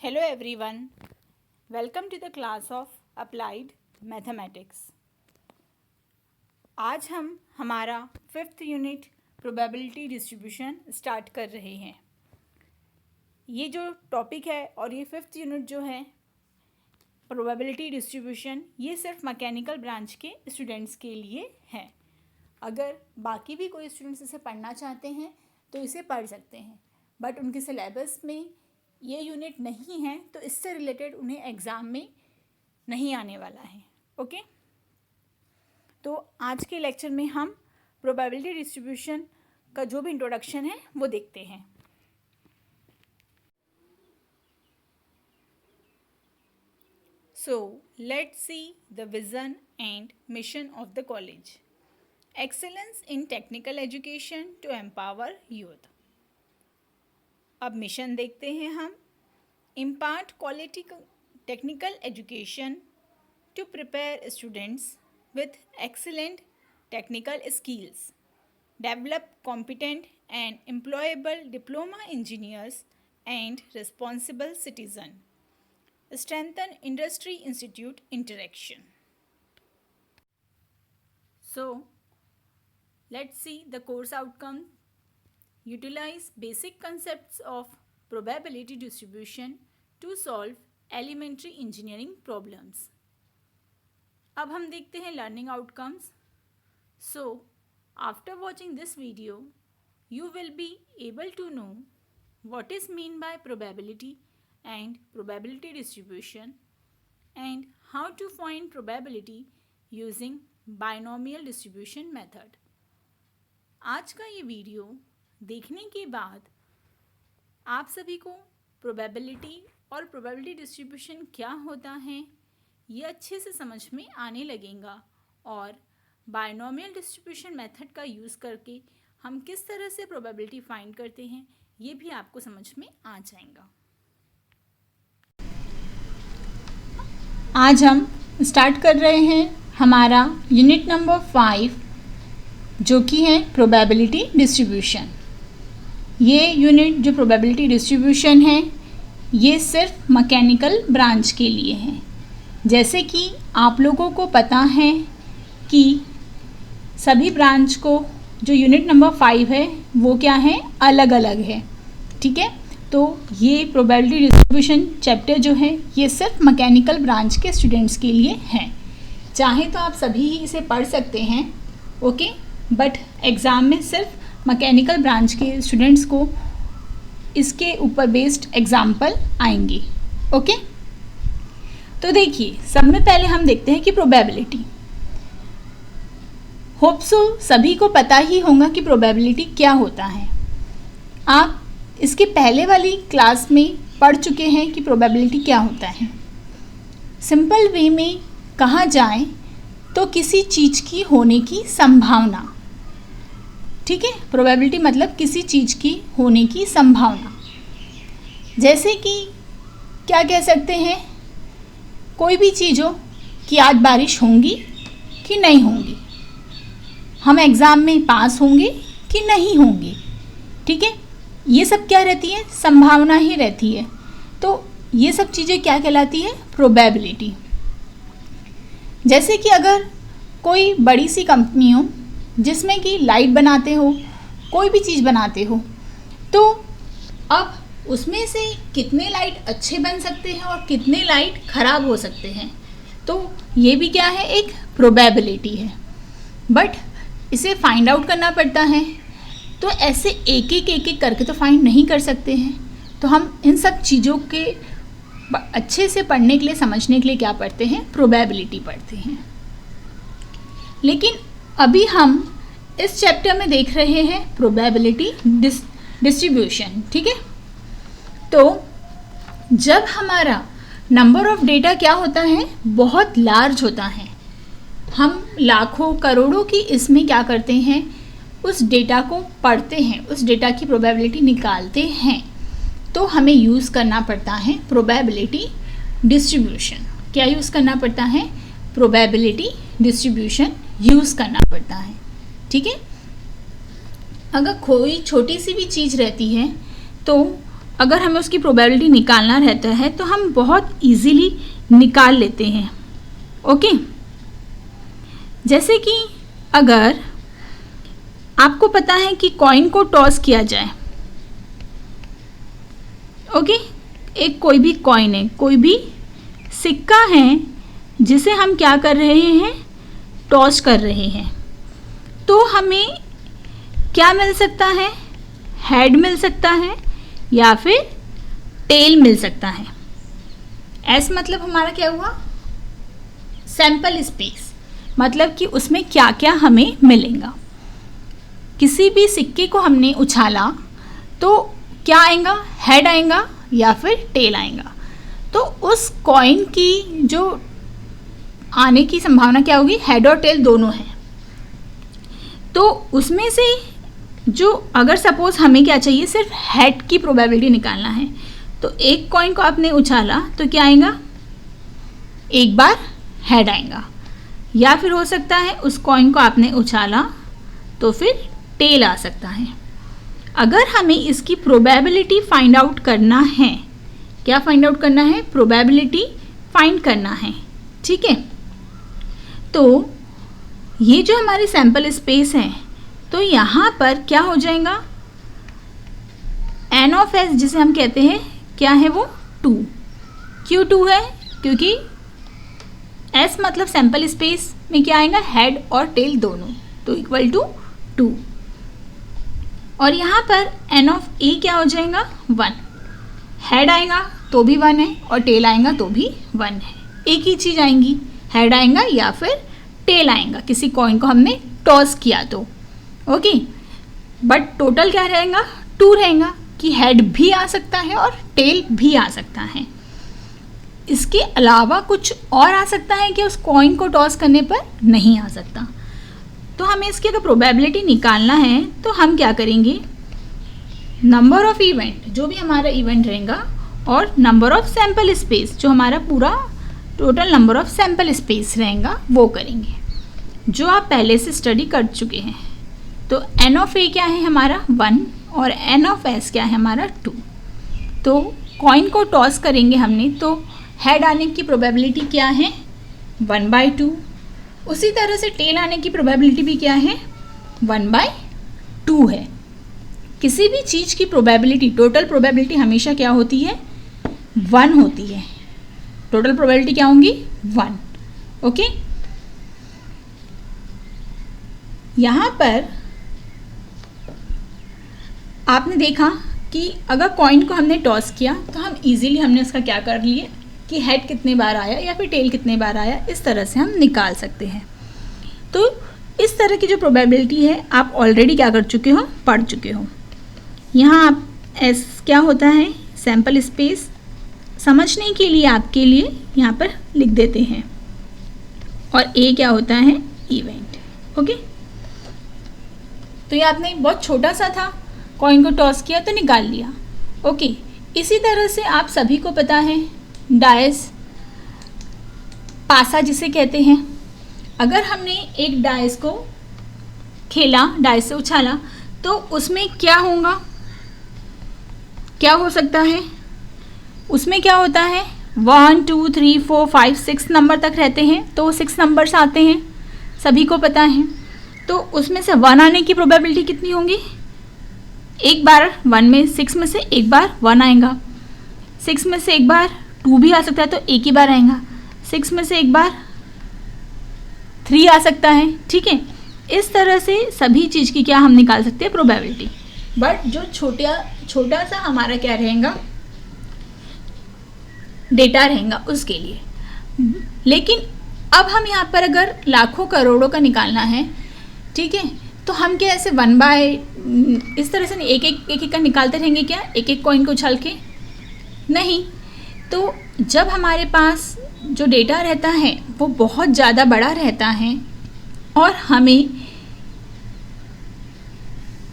Hello everyone, welcome to the class of Applied Mathematics। आज हम हमारा 5th unit probability distribution start कर रहे हैं। ये जो टॉपिक है और ये 5th यूनिट जो है प्रोबेबिलिटी डिस्ट्रीब्यूशन, ये सिर्फ मैकेनिकल ब्रांच के स्टूडेंट्स के लिए है। अगर बाकी भी कोई स्टूडेंट्स इसे पढ़ना चाहते हैं तो इसे पढ़ सकते हैं, बट उनके सिलेबस में ये यूनिट नहीं है तो इससे रिलेटेड उन्हें एग्ज़ाम में नहीं आने वाला है। ओके, तो आज के लेक्चर में हम प्रोबेबिलिटी डिस्ट्रीब्यूशन का जो भी इंट्रोडक्शन है वो देखते हैं। So let's see the vision and mission of the college. Excellence in technical education to empower youth. अब मिशन देखते हैं हम। Impart quality technical education to prepare students with excellent technical skills, develop competent and employable diploma engineers and responsible citizen, strengthen industry institute interaction. So let's see the course outcome. Utilize basic concepts of probability distribution to solve elementary engineering problems. अब हम देखते हैं learning outcomes. So, after watching this video, you will be able to know what is mean by probability and probability distribution and how to find probability using binomial distribution method. आज का ये video देखने के बाद आप सभी को probability और प्रोबेबिलिटी डिस्ट्रीब्यूशन क्या होता है ये अच्छे से समझ में आने लगेगा, और बायनोमियल डिस्ट्रीब्यूशन मेथड का यूज़ करके हम किस तरह से प्रोबेबिलिटी फाइंड करते हैं ये भी आपको समझ में आ जाएगा। आज हम स्टार्ट कर रहे हैं हमारा यूनिट नंबर 5 जो कि है प्रोबेबिलिटी डिस्ट्रीब्यूशन। ये यूनिट जो प्रोबेबिलिटी डिस्ट्रीब्यूशन है ये सिर्फ मैकेनिकल ब्रांच के लिए है। जैसे कि आप लोगों को पता है कि सभी ब्रांच को जो यूनिट नंबर 5 है वो क्या है, अलग अलग है। ठीक है, तो ये प्रोबेबिलिटी डिस्ट्रीब्यूशन चैप्टर जो है ये सिर्फ मैकेनिकल ब्रांच के स्टूडेंट्स के लिए है। चाहे तो आप सभी ही इसे पढ़ सकते हैं, ओके, बट एग्ज़ाम में सिर्फ मैकेनिकल ब्रांच के स्टूडेंट्स को इसके ऊपर बेस्ड एग्जाम्पल आएंगे। ओके, तो देखिए सबसे पहले हम देखते हैं कि प्रोबेबिलिटी। होप सो सभी को पता ही होगा कि प्रोबेबिलिटी क्या होता है। आप इसके पहले वाली क्लास में पढ़ चुके हैं कि प्रोबेबिलिटी क्या होता है। सिंपल वे में कहा जाए तो किसी चीज़ की होने की संभावना। ठीक है, प्रोबेबिलिटी मतलब किसी चीज़ की होने की संभावना। जैसे कि क्या कह सकते हैं, कोई भी चीज़ हो कि आज बारिश होंगी कि नहीं होंगी, हम एग्ज़ाम में पास होंगे कि नहीं होंगे। ठीक है, ये सब क्या रहती है, संभावना ही रहती है। तो ये सब चीज़ें क्या कहलाती है, प्रोबेबिलिटी। जैसे कि अगर कोई बड़ी सी कंपनी हो जिसमें कि लाइट बनाते हो, कोई भी चीज़ बनाते हो, तो अब उसमें से कितने लाइट अच्छे बन सकते हैं और कितने लाइट ख़राब हो सकते हैं, तो ये भी क्या है, एक प्रोबेबिलिटी है। बट इसे फाइंड आउट करना पड़ता है, तो ऐसे एक एक करके तो फाइंड नहीं कर सकते हैं। तो हम इन सब चीज़ों के अच्छे से पढ़ने के लिए, समझने के लिए क्या पढ़ते हैं, प्रोबेबिलिटी पढ़ते हैं। लेकिन अभी हम इस चैप्टर में देख रहे हैं प्रोबेबिलिटी डिस्ट्रीब्यूशन। ठीक है, तो जब हमारा नंबर ऑफ डेटा क्या होता है, बहुत लार्ज होता है, हम लाखों करोड़ों की इसमें क्या करते हैं, उस डेटा को पढ़ते हैं, उस डेटा की प्रोबेबिलिटी निकालते हैं, तो हमें यूज़ करना पड़ता है प्रोबेबिलिटी डिस्ट्रीब्यूशन। क्या यूज़ करना पड़ता है, प्रोबेबिलिटी डिस्ट्रीब्यूशन यूज़ करना पड़ता है। ठीक है, अगर कोई छोटी सी भी चीज़ रहती है तो अगर हमें उसकी प्रोबेबिलिटी निकालना रहता है तो हम बहुत इजीली निकाल लेते हैं। ओके, जैसे कि अगर आपको पता है कि कॉइन को टॉस किया जाए, ओके, एक कोई भी कॉइन है, कोई भी सिक्का है जिसे हम क्या कर रहे हैं, टॉस कर रहे हैं, तो हमें क्या मिल सकता है, हेड मिल सकता है या फिर टेल मिल सकता है। एस मतलब हमारा क्या हुआ, सैंपल स्पेस, मतलब कि उसमें क्या क्या हमें मिलेगा। किसी भी सिक्के को हमने उछाला तो क्या आएगा, हेड आएगा या फिर टेल आएगा। तो उस कॉइन की जो आने की संभावना क्या होगी, हेड और टेल दोनों है। तो उसमें से जो अगर सपोज हमें क्या चाहिए, सिर्फ हेड की प्रोबेबिलिटी निकालना है, तो एक कॉइन को आपने उछाला तो क्या आएगा, एक बार हेड आएगा, या फिर हो सकता है उस कॉइन को आपने उछाला तो फिर टेल आ सकता है। अगर हमें इसकी प्रोबेबिलिटी फाइंड आउट करना है, क्या फाइंड आउट करना है, प्रोबेबिलिटी फाइंड करना है, ठीक है। तो ये जो हमारी सैंपल स्पेस है, तो यहाँ पर क्या हो जाएगा, एन ऑफ एस जिसे हम कहते हैं, क्या है वो, 2। क्यों 2 है, क्योंकि एस मतलब सैंपल स्पेस में क्या आएगा, हेड और टेल दोनों, तो इक्वल टू 2। और यहाँ पर एन ऑफ ए क्या हो जाएगा, 1। हेड आएगा तो भी 1 है और टेल आएगा तो भी 1 है, एक ही चीज़ आएंगी, हेड आएगा या फिर टेल आएगा, किसी कॉइन को हमने टॉस किया तो। ओके, बट टोटल क्या रहेगा, 2 रहेगा, कि हेड भी आ सकता है और टेल भी आ सकता है। इसके अलावा कुछ और आ सकता है कि उस कॉइन को टॉस करने पर नहीं आ सकता। तो हमें इसकी अगर प्रोबेबिलिटी निकालना है तो हम क्या करेंगे, नंबर ऑफ इवेंट, जो भी हमारा इवेंट रहेगा, और नंबर ऑफ सैंपल स्पेस, जो हमारा पूरा total number of sample space रहेगा, वो करेंगे, जो आप पहले से स्टडी कर चुके हैं। तो एन ऑफ ए क्या है हमारा, 1, और एन ऑफ एस क्या है हमारा, 2। तो कॉइन को टॉस करेंगे हमने, तो हेड आने की प्रोबेबिलिटी क्या है, 1/2। उसी तरह से टेल आने की प्रोबेबिलिटी भी क्या है, 1/2 है। किसी भी चीज़ की प्रोबेबिलिटी, टोटल प्रोबेबिलिटी हमेशा क्या होती है, 1 होती है। टोटल प्रोबेबिलिटी क्या होंगी, 1। ओके, यहाँ पर आपने देखा कि अगर कॉइन को हमने टॉस किया तो हम इजीली हमने उसका क्या कर लिए कि हेड कितने बार आया या फिर टेल कितने बार आया, इस तरह से हम निकाल सकते हैं। तो इस तरह की जो प्रोबेबिलिटी है आप ऑलरेडी क्या कर चुके हो, पढ़ चुके हो। यहाँ आप एस क्या होता है, सैंपल स्पेस, समझने के लिए आपके लिए यहाँ पर लिख देते हैं, और ए क्या होता है, इवेंट। ओके, तो ये आपने बहुत छोटा सा था, कॉइन को टॉस किया तो निकाल लिया। ओके, इसी तरह से आप सभी को पता है डायस, पासा जिसे कहते हैं। अगर हमने एक डायस को खेला, डायस से उछाला, तो उसमें क्या होगा, क्या हो सकता है, उसमें क्या होता है, 1 2 3 4 5 6 नंबर तक रहते हैं, तो 6 नंबर्स आते हैं, सभी को पता है। तो उसमें से 1 आने की प्रोबेबिलिटी कितनी होगी, एक बार 1 में 6 में से एक बार 1 आएगा, 6 में से एक बार 2 भी आ सकता है तो एक ही बार आएगा, 6 में से एक बार 3 आ सकता है, ठीक है। इस तरह से सभी चीज़ की क्या हम निकाल सकते हैं, प्रोबेबिलिटी। बट जो छोटा सा हमारा क्या रहेगा, डेटा रहेगा उसके लिए। लेकिन अब हम यहाँ पर अगर लाखों करोड़ों का निकालना है, ठीक है, तो हम क्या ऐसे 1 बाय इस तरह से नहीं, एक का निकालते रहेंगे क्या, एक कॉइन को उछाल के, नहीं। तो जब हमारे पास जो डेटा रहता है वो बहुत ज़्यादा बड़ा रहता है और हमें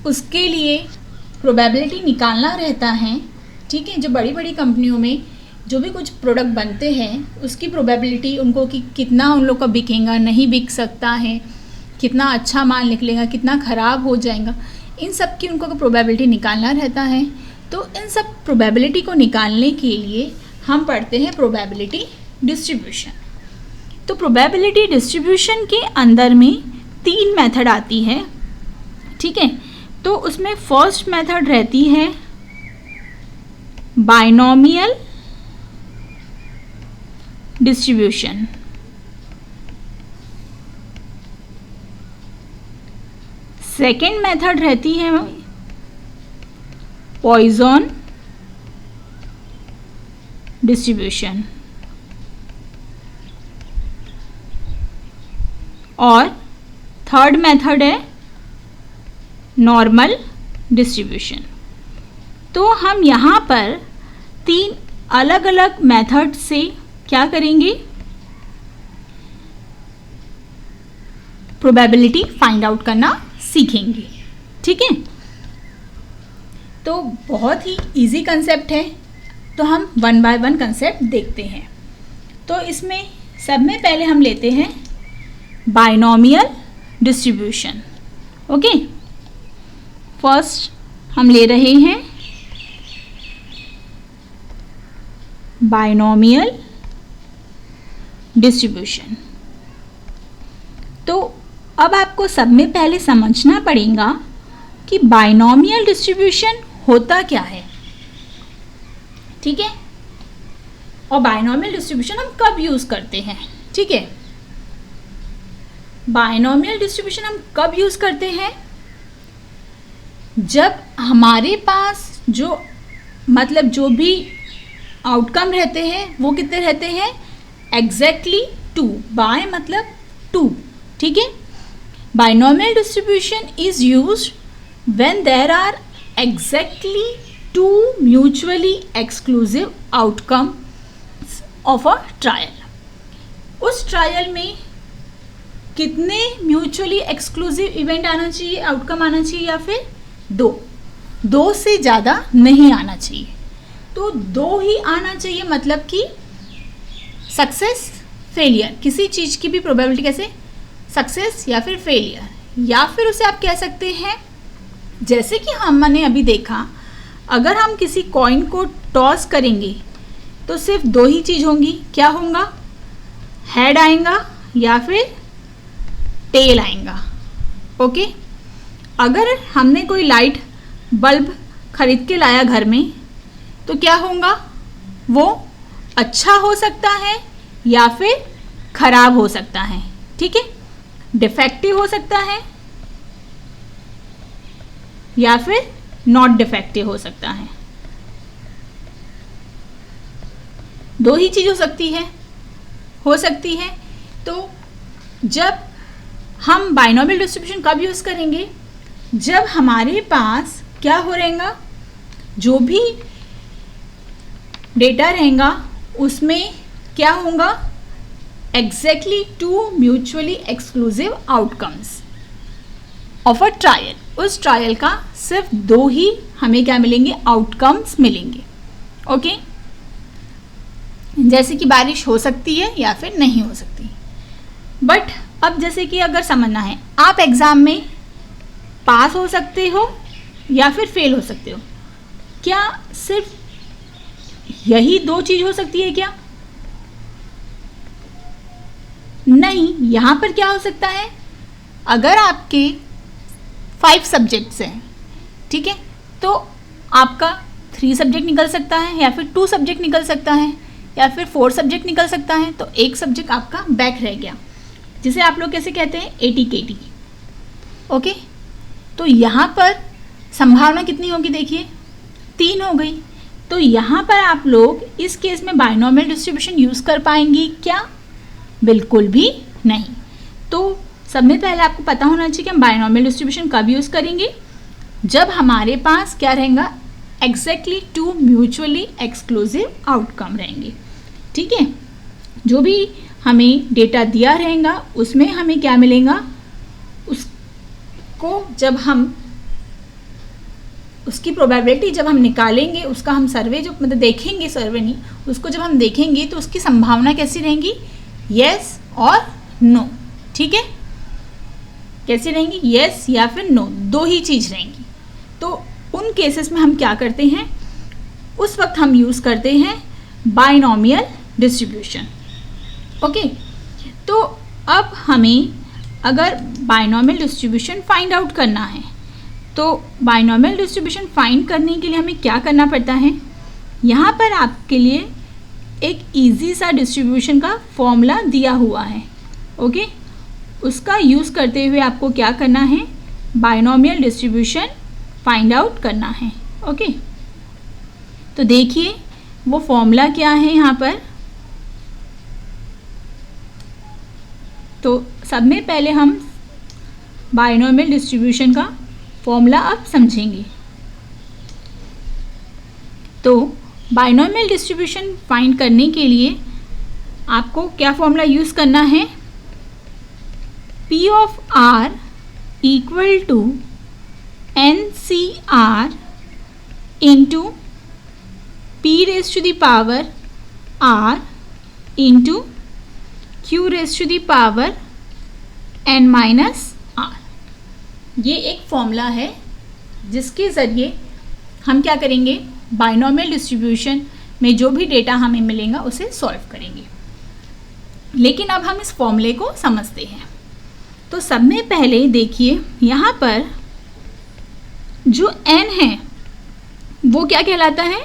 उसके लिए प्रोबेबिलिटी निकालना रहता है, ठीक है। जो बड़ी बड़ी कंपनियों में जो भी कुछ प्रोडक्ट बनते हैं उसकी प्रोबेबिलिटी उनको कि कितना उन लोग का बिकेगा, नहीं बिक सकता है, कितना अच्छा माल निकलेगा, कितना ख़राब हो जाएगा, इन सब की उनको प्रोबेबिलिटी निकालना रहता है। तो इन सब प्रोबेबिलिटी को निकालने के लिए हम पढ़ते हैं प्रोबेबिलिटी डिस्ट्रीब्यूशन। तो प्रोबेबिलिटी डिस्ट्रीब्यूशन के अंदर में 3 मेथड आती है, ठीक है। तो उसमें फर्स्ट मेथड रहती है बाइनोमियल डिस्ट्रीब्यूशन, सेकेंड मेथड रहती है पॉइजन डिस्ट्रीब्यूशन, और थर्ड मेथड है नॉर्मल डिस्ट्रीब्यूशन। तो हम यहाँ पर 3 अलग अलग मेथड से क्या करेंगे, प्रोबेबिलिटी फाइंड आउट करना सीखेंगे, ठीक है। तो बहुत ही इजी कंसेप्ट है, तो हम 1 बाय 1 कंसेप्ट देखते हैं। तो इसमें सब में पहले हम लेते हैं बाइनोमियल डिस्ट्रीब्यूशन, ओके। फर्स्ट हम ले रहे हैं बाइनोमियल डिस्ट्रीब्यूशन। तो अब आपको सब में पहले समझना पड़ेगा कि बाइनोमियल डिस्ट्रीब्यूशन होता क्या है, ठीक है, और बाइनोमियल डिस्ट्रीब्यूशन हम कब यूज़ करते हैं, ठीक है। बाइनोमियल डिस्ट्रीब्यूशन हम कब यूज़ करते हैं, जब हमारे पास जो भी आउटकम रहते हैं वो कितने रहते हैं, एग्जैक्टली 2, बाय मतलब 2, ठीक है। Binomial distribution is used when there are exactly 2 mutually exclusive outcomes of a trial. उस ट्रायल में कितने म्यूचुअली एक्सक्लूसिव इवेंट आना चाहिए, आउटकम आना चाहिए, या फिर 2 से ज़्यादा नहीं आना चाहिए। तो 2 ही आना चाहिए, मतलब कि सक्सेस फेलियर, किसी चीज़ की भी प्रोबेबिलिटी कैसे, सक्सेस या फिर फेलियर, या फिर उसे आप कह सकते हैं जैसे कि हमने अभी देखा, अगर हम किसी कॉइन को टॉस करेंगे तो सिर्फ 2 ही चीज़ होंगी, क्या होगा, हेड आएगा या फिर टेल आएगा, ओके। अगर हमने कोई लाइट बल्ब खरीद के लाया घर में, तो क्या होगा, वो अच्छा हो सकता है या फिर खराब हो सकता है, ठीक है, डिफेक्टिव हो सकता है या फिर नॉट डिफेक्टिव हो सकता है। 2 ही चीज़ हो सकती है। तो जब हम बाइनोमियल डिस्ट्रीब्यूशन कब यूज़ करेंगे, जब हमारे पास क्या हो रहेगा, जो भी डेटा रहेगा उसमें क्या होगा, exactly 2 mutually exclusive outcomes of a trial. उस ट्रायल का सिर्फ 2 ही हमें क्या मिलेंगे, आउटकम्स मिलेंगे, ओके। जैसे कि बारिश हो सकती है या फिर नहीं हो सकती। बट अब जैसे कि अगर समझना है, आप एग्ज़ाम में पास हो सकते हो या फिर फेल हो सकते हो, क्या सिर्फ यही 2 चीज़ हो सकती है क्या, नहीं। यहाँ पर क्या हो सकता है, अगर आपके 5 सब्जेक्ट्स हैं, ठीक है, तो आपका 3 सब्जेक्ट निकल सकता है, या फिर 2 सब्जेक्ट निकल सकता है, या फिर 4 सब्जेक्ट निकल सकता है। तो एक सब्जेक्ट आपका बैक रह गया, जिसे आप लोग कैसे कहते हैं, ATKT, ओके। तो यहाँ पर संभावना कितनी होगी, देखिए 3 हो गई। तो यहाँ पर आप लोग इस केस में बाइनोमियल डिस्ट्रीब्यूशन यूज़ कर पाएंगी क्या, बिल्कुल भी नहीं। तो सब में पहले आपको पता होना चाहिए कि हम बाइनोमियल डिस्ट्रीब्यूशन कब यूज़ करेंगे, जब हमारे पास क्या रहेगा, एग्जैक्टली 2 म्यूचुअली एक्सक्लूसिव आउटकम रहेंगे, ठीक है। जो भी हमें डेटा दिया रहेगा उसमें हमें क्या मिलेगा, उसको जब हम उसकी प्रोबेबिलिटी जब हम निकालेंगे, उसका हम सर्वे जो मतलब देखेंगे, सर्वे नहीं, उसको जब हम देखेंगे तो उसकी संभावना कैसी रहेंगी, येस और नो, ठीक है। कैसी रहेंगी, येस या फिर नो, 2 ही चीज़ रहेंगी। तो उन केसेस में हम क्या करते हैं, उस वक्त हम यूज़ करते हैं बाइनोमियल डिस्ट्रीब्यूशन। ओके, तो अब हमें अगर बाइनोमियल डिस्ट्रीब्यूशन फाइंड आउट करना है तो बाइनोमियल डिस्ट्रीब्यूशन फाइंड करने के लिए हमें क्या करना पड़ता है, यहाँ पर आपके लिए एक इजी सा डिस्ट्रीब्यूशन का फॉर्मूला दिया हुआ है। ओके, उसका यूज़ करते हुए आपको क्या करना है, बाइनोमियल डिस्ट्रीब्यूशन फाइंड आउट करना है। ओके, तो देखिए वो फॉर्मूला क्या है यहाँ पर। तो सब में पहले हम बाइनोमियल डिस्ट्रीब्यूशन का फॉर्मूला अब समझेंगे। तो बाइनोमियल डिस्ट्रीब्यूशन फाइंड करने के लिए आपको क्या फॉर्मूला यूज़ करना है, P of R equal to NCR into P raise to the power R into Q raise to the power N minus R। ये एक फॉर्मूला है जिसके ज़रिए हम क्या करेंगे, बाइनोमियल डिस्ट्रीब्यूशन में जो भी डेटा हमें मिलेगा उसे सॉल्व करेंगे। लेकिन अब हम इस फॉर्मूले को समझते हैं। तो सब में पहले देखिए यहाँ पर जो n है वो क्या कहलाता है,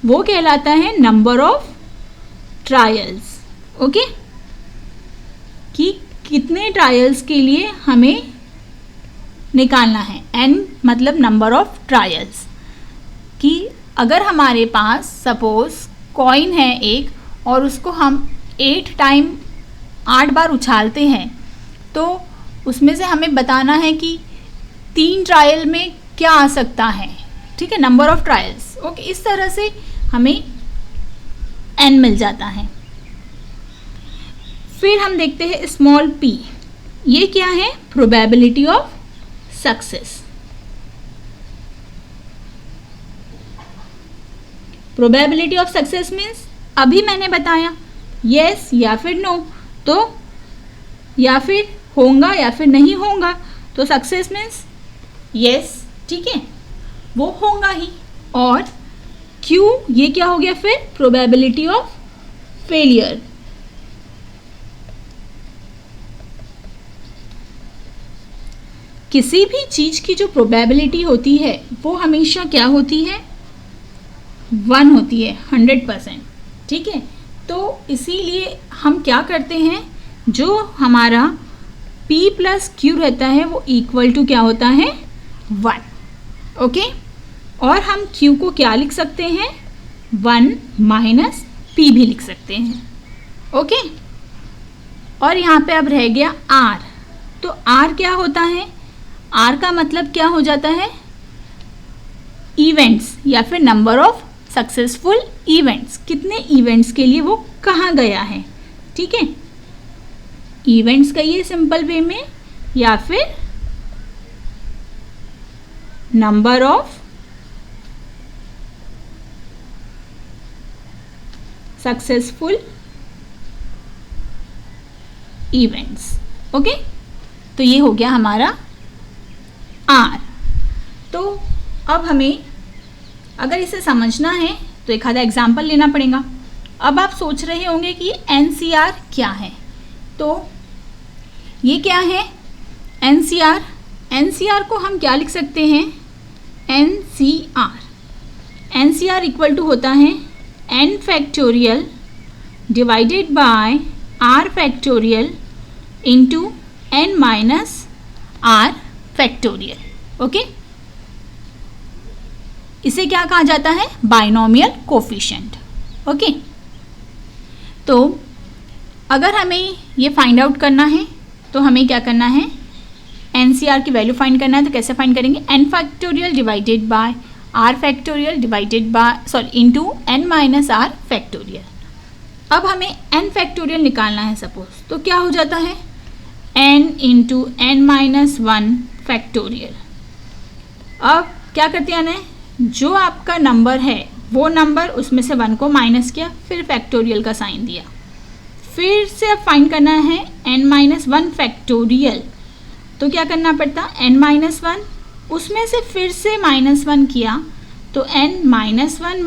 वो कहलाता है नंबर ऑफ ट्रायल्स। ओके, कि कितने ट्रायल्स के लिए हमें निकालना है, n मतलब नंबर ऑफ ट्रायल्स। कि अगर हमारे पास सपोज कॉइन है एक और उसको हम 8 बार उछालते हैं तो उसमें से हमें बताना है कि 3 ट्रायल में क्या आ सकता है। ठीक है, नंबर ऑफ ट्रायल्स। ओके, इस तरह से हमें n मिल जाता है। फिर हम देखते हैं स्मॉल p, ये क्या है, probability of success. Probability of success means अभी मैंने बताया यस या फिर नो, तो या फिर होगा या फिर नहीं होगा, तो सक्सेस मीन्स यस, ठीक है, वो होगा ही। और क्यू, ये क्या हो गया फिर, प्रोबेबिलिटी ऑफ फेलियर। किसी भी चीज़ की जो प्रोबेबिलिटी होती है वो हमेशा क्या होती है, 1 होती है, 100%। ठीक है, तो इसीलिए हम क्या करते हैं, जो हमारा P प्लस Q रहता है वो इक्वल टू क्या होता है, 1। ओके, और हम Q को क्या लिख सकते हैं, 1 माइनस P भी लिख सकते हैं। ओके, और यहाँ पे अब रह गया R। तो R क्या होता है, R का मतलब क्या हो जाता है, इवेंट्स या फिर नंबर ऑफ सक्सेसफुल इवेंट्स, कितने इवेंट्स के लिए वो कहाँ गया है। ठीक है, इवेंट्स कहिए सिंपल वे में, या फिर number of successful events. Okay, तो ये हो गया हमारा R। तो अब हमें अगर इसे समझना है तो एक आधा एग्जाम्पल लेना पड़ेगा। अब आप सोच रहे होंगे कि NCR क्या है, तो ये क्या है NCR। NCR को हम क्या लिख सकते हैं, NCR इक्वल टू होता है n factorial divided by r factorial into n minus r factorial. Okay, इसे क्या कहा जाता है, बाइनोमियल कोफिशिएंट। ओके, तो अगर हमें ये फाइंड आउट करना है तो हमें क्या करना है, NCR की वैल्यू फाइंड करना है। तो कैसे फाइंड करेंगे, n factorial divided by r factorial divided by into n minus r factorial. अब हमें n फैक्टोरियल निकालना है सपोज, तो क्या हो जाता है, n into n minus 1 factorial. अब क्या करते हैं, जो आपका नंबर है वो नंबर, उसमें से 1 को माइनस किया, फिर फैक्टोरियल का साइन दिया, फिर से अब फाइंड करना है n माइनस 1 फैक्टोरियल। तो क्या करना पड़ता, n माइनस 1, उसमें से फिर से -1 किया तो n minus one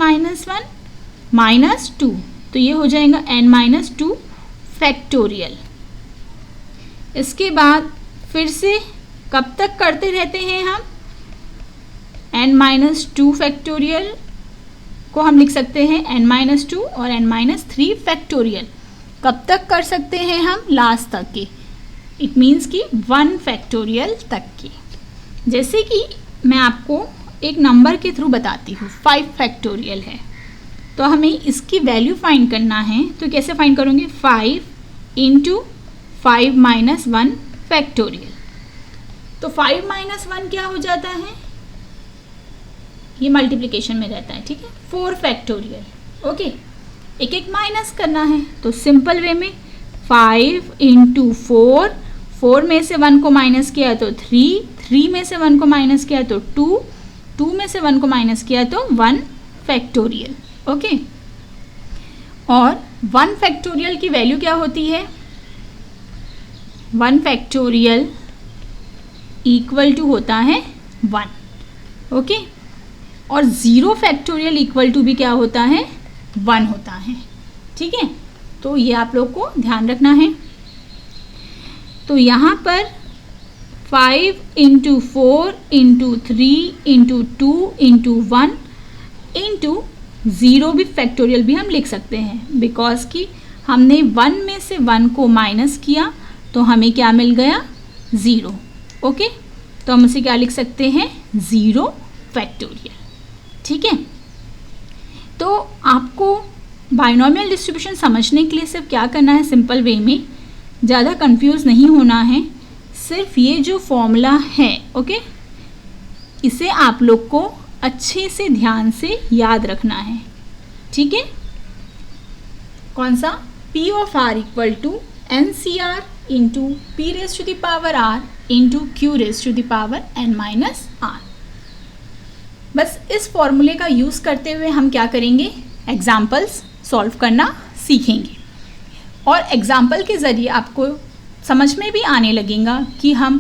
minus two, तो ये हो जाएगा n माइनस टू फैक्टोरियल। इसके बाद फिर से कब तक करते रहते हैं हम, n माइनस टू फैक्टोरियल को हम लिख सकते हैं n माइनस टू और n माइनस थ्री फैक्टोरियल। कब तक कर सकते हैं हम, लास्ट तक के, इट मीन्स कि 1 फैक्टोरियल तक की। जैसे कि मैं आपको एक नंबर के थ्रू बताती हूँ, 5 फैक्टोरियल है, तो हमें इसकी वैल्यू फाइंड करना है। तो कैसे फाइंड करोगे, 5 इंटू 5 माइनस 1 फैक्टोरियल। तो 5 माइनस 1 क्या हो जाता है, ये मल्टीप्लिकेशन में रहता है, ठीक है, 4 फैक्टोरियल। ओके, एक एक माइनस करना है, तो सिंपल वे में 5 इंटू 4, 4 में से 1 को माइनस किया तो 3, 3 में से 1 को माइनस किया तो 2, 2 में से 1 को माइनस किया तो 1 फैक्टोरियल। ओके, और 1 फैक्टोरियल की वैल्यू क्या होती है, 1 फैक्टोरियल इक्वल टू होता है 1। ओके, और 0 फैक्टोरियल इक्वल टू भी क्या होता है, 1 होता है, ठीक है। तो ये आप लोग को ध्यान रखना है। तो यहाँ पर 5 into 4 into 3 into 2 into 1 into 0 भी फैक्टोरियल भी हम लिख सकते हैं, बिकॉज कि हमने 1 में से 1 को माइनस किया तो हमें क्या मिल गया, 0। ओके, तो हम उसे क्या लिख सकते हैं, 0 फैक्टोरियल, ठीक है। तो आपको बाइनोमियल डिस्ट्रीब्यूशन समझने के लिए सिर्फ क्या करना है, सिंपल वे में, ज़्यादा कंफ्यूज नहीं होना है। सिर्फ ये जो फॉर्मूला है, ओके, इसे आप लोग को अच्छे से ध्यान से याद रखना है, ठीक है। कौन सा, P of R equal to NCR into P raise to the power R into Q raise to the power N minus R। बस इस फॉर्मूले का यूज़ करते हुए हम क्या करेंगे, एग्जाम्पल्स सॉल्व करना सीखेंगे, और एग्जाम्पल के ज़रिए आपको समझ में भी आने लगेगा कि हम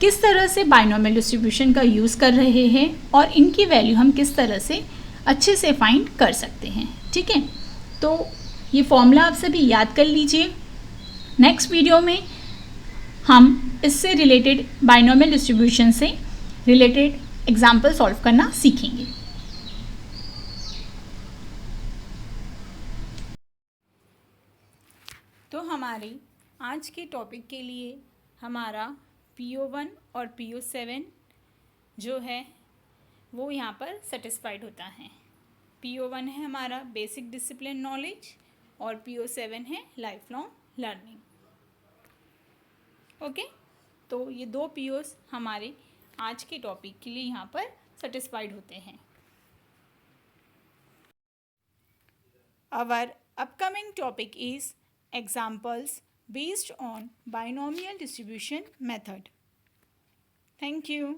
किस तरह से बाइनोमियल डिस्ट्रीब्यूशन का यूज़ कर रहे हैं और इनकी वैल्यू हम किस तरह से अच्छे से फाइंड कर सकते हैं, ठीक है। तो ये फॉर्मूला आप सभी याद कर लीजिए। नेक्स्ट वीडियो में हम इससे रिलेटेड, बाइनोमियल डिस्ट्रीब्यूशन से रिलेटेड एग्जाम्पल सॉल्व करना सीखेंगे। तो हमारे आज के टॉपिक के लिए हमारा PO1 और PO7 जो है वो यहाँ पर सेटिस्फाइड होता है। PO1 है हमारा बेसिक डिसिप्लिन नॉलेज और PO7 है लाइफ लॉन्ग लर्निंग। ओके, तो ये दो POs हमारे आज के टॉपिक के लिए यहाँ पर सेटिस्फाइड होते हैं। Our upcoming topic is examples based on binomial distribution method. Thank you.